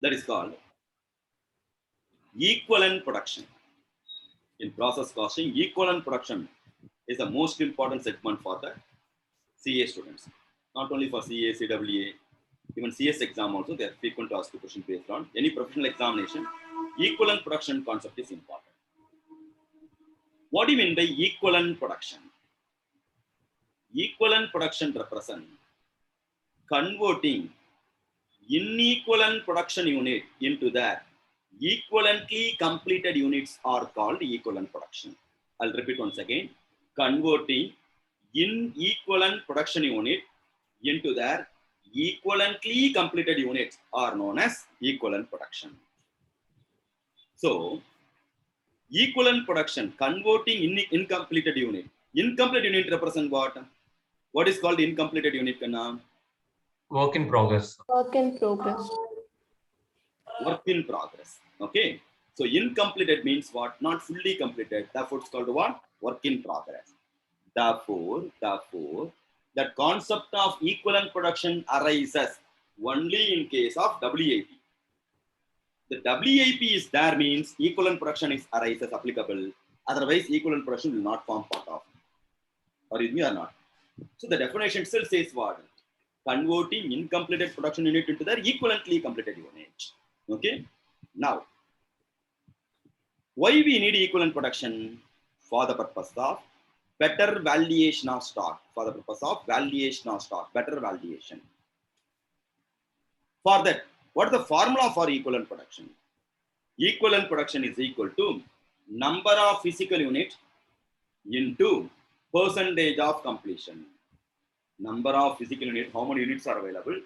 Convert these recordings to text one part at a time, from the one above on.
That is called equivalent production. In process costing, equivalent production is the most important segment for the CA students. Not only for CA, CWA, even CS exam also, they are frequent to ask the question based on any professional examination. Equivalent production concept is important. What do you mean by equivalent production? Equivalent production represents converting inequivalent production unit into their equivalently completed units are called equivalent production. I'll repeat once again. Converting inequivalent production unit into their equivalently completed units are known as equivalent production. So, equivalent production, converting incompleted unit. Incomplete unit represent what? What is called incompleted unit, Kanna? Work in progress. Work in progress. Work in progress. Okay. So incompleted means what? Not fully completed. Therefore, it's called what? Work in progress. Therefore, that concept of equivalent production arises only in case of WIP. The WIP is there means equivalent production is arises applicable. Otherwise, equivalent production will not form part of. Are you with me or not? So the definition still says what? Converting incompleted production unit into their equivalently completed unit. Okay. Now, why we need equivalent production? For the purpose of better valuation of stock. For the purpose of valuation of stock, better valuation. For that, what is the formula for equivalent production? Equivalent production is equal to number of physical units into percentage of completion. Number of physical units, how many units are available?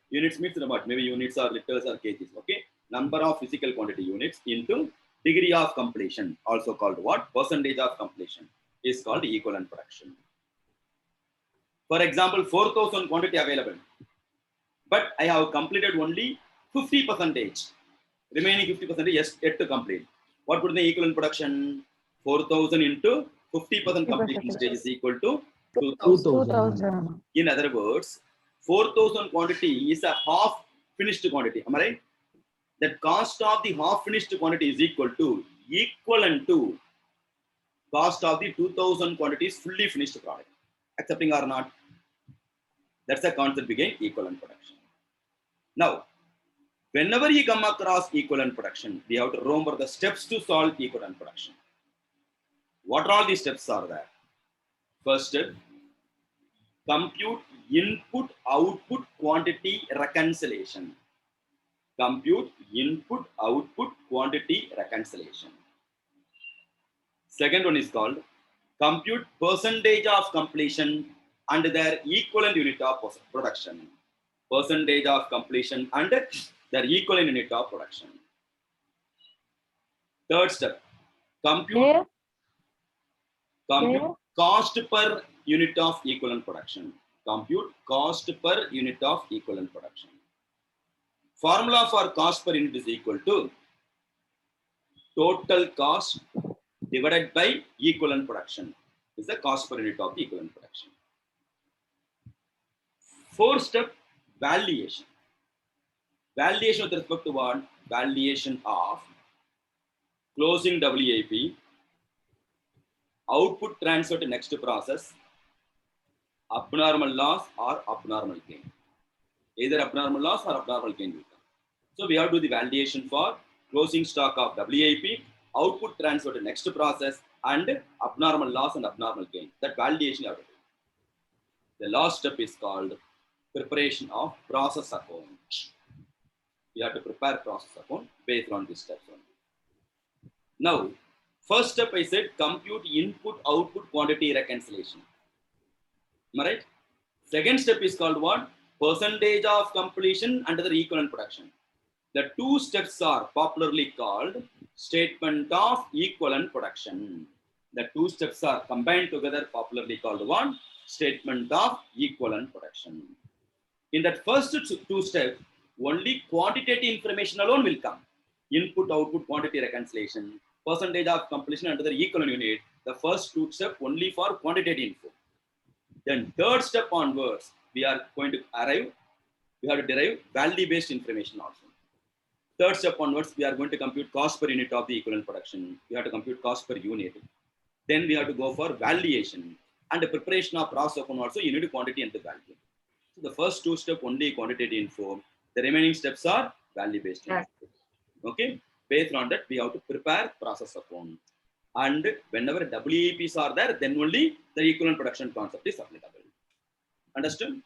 Units means what? Maybe units are liters or kgs. Okay. Number of physical quantity units into degree of completion, also called what? Percentage of completion, is called equivalent production. For example, 4,000 quantity available, but I have completed only 50%. Remaining 50% yet to complete. What would be the equivalent production? 4,000 into 50% completion stage is equal to 2,000. In other words, 4,000 quantity is a half finished quantity. Am I right? That cost of the half finished quantity is equivalent to cost of the 2,000 quantities fully finished product. Accepting or not? That's the concept behind equivalent production. Now, whenever you come across equivalent production, we have to remember the steps to solve equivalent production. What are all these steps are there? First step, compute input-output quantity reconciliation. Compute input-output quantity reconciliation. Second one is called compute percentage of completion and their equivalent unit of production. Percentage of completion and their equivalent unit of production. Third step, compute cost per unit of equivalent production. Compute cost per unit of equivalent production. Formula for cost per unit is equal to total cost divided by equivalent production is the cost per unit of the equivalent production. Fourth step, valuation. Valuation with respect to what? Valuation of closing WIP, output transfer to next process, abnormal loss or abnormal gain. Either abnormal loss or abnormal gain will come. So we have to do the valuation for closing stock of WIP, output transfer to next process, and abnormal loss and abnormal gain. That valuation you have to do. The last step is called preparation of process account. You have to prepare process account based on these steps only. Now, first step I said compute input-output quantity reconciliation. Am I right? Second step is called what? Percentage of completion under the equivalent production. The two steps are popularly called statement of equivalent production. The two steps are combined together, popularly called one? Statement of equivalent production. In that first two steps, only quantitative information alone will come. Input-output quantity reconciliation, percentage of completion under the equivalent unit. The first two steps only for quantitative info. Then third step onwards, we are going to arrive, we have to derive value-based information also. Third step onwards, we are going to compute cost per unit of the equivalent production. We have to compute cost per unit. Then we have to go for valuation and the preparation of process account also unit quantity and the value. So the first two steps only quantitative info. The remaining steps are value based info. Okay. Based on that, we have to prepare process account. And whenever WEPs are there, then only the equivalent production concept is applicable. Understood?